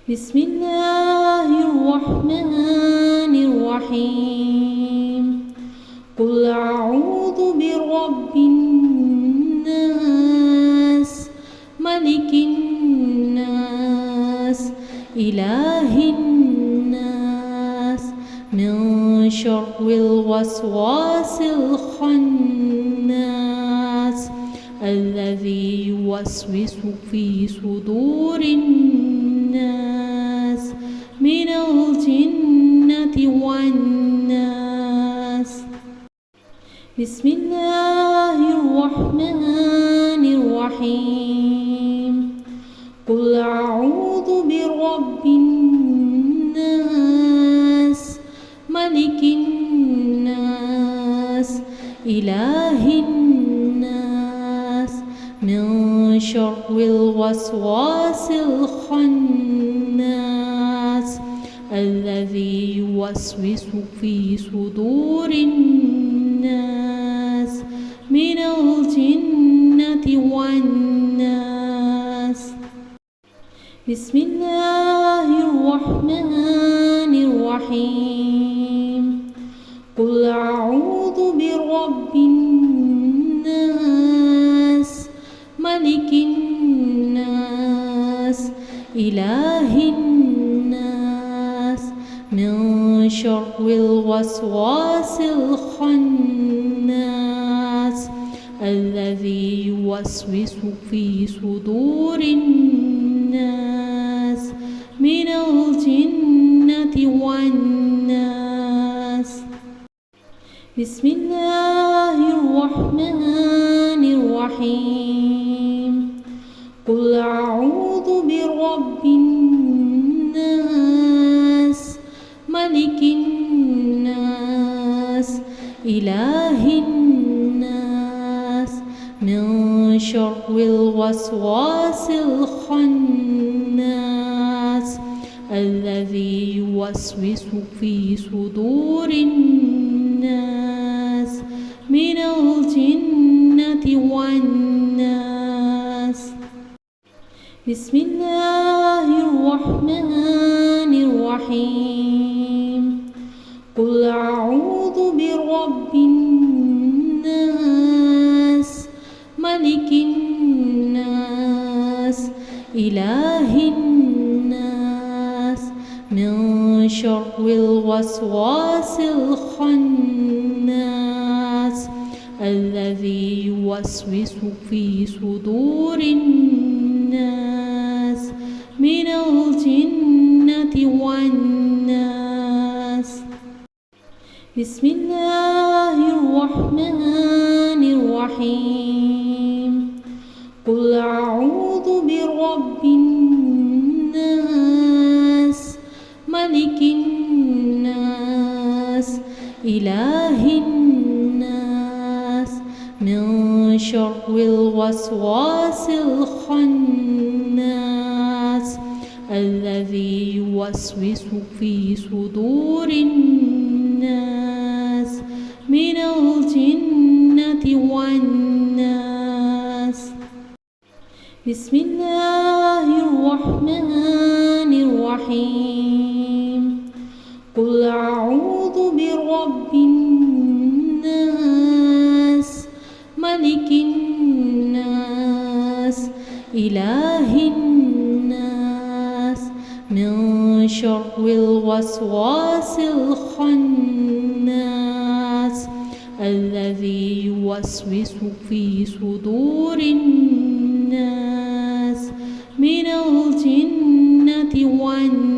بسم الله الرحمن الرحيم قل أعوذ برب الناس ملك الناس إله الناس من شر الوسواس الخناس الذي يوسوس في صدور الناس من الجنة والناس بسم الله الرحمن الرحيم قل أعوذ برب الناس ملك الناس إله الناس من شر الوسواس الخناس الذي يوسوس في صدور الناس من الجنة والناس بسم الله الرحمن الرحيم قل أعوذ برب الناس ملك الناس إله الناس من شر الوسواس الخناس الذي يوسوس في صدور الناس من الجنة والناس بسم الله الرحمن الرحيم قل أعوذ برب الناس ملك الناس إله الناس من شر الوسواس الخناس الذي يوسوس في صدور الناس من الجنة والناس بسم الله الرحمن الرحيم قل أعوذ برب الناس ملك الناس إله الناس من شر الوسواس الخناس الذي يوسوس في صدور الناس من الجنة والناس بسم الله الرحمن الرحيم قل أعوذ برب الناس ملك الناس إله الناس من شر الوسواس الخناس الذي يوسوس في صدور الناس من الجنة والناس بسم الله الرحمن الرحيم قل أعوذ برب الناس ملك الناس إله الناس من شر الوسواس الخناس الذي يوسوس في صدور الناس من الجنة والناس بسم الله الرحمن الرحيم قل أعوذ برب الناس ملك الناس إله الناس من شر الوسواس الخناس الذي يوسوس في صدور الناس بسم الله الرحمن الرحيم قل أعوذ برب الناس ملك الناس إله الناس من شر الوسواس الخناس الذي يوسوس في صدور الناس من الجنة والناس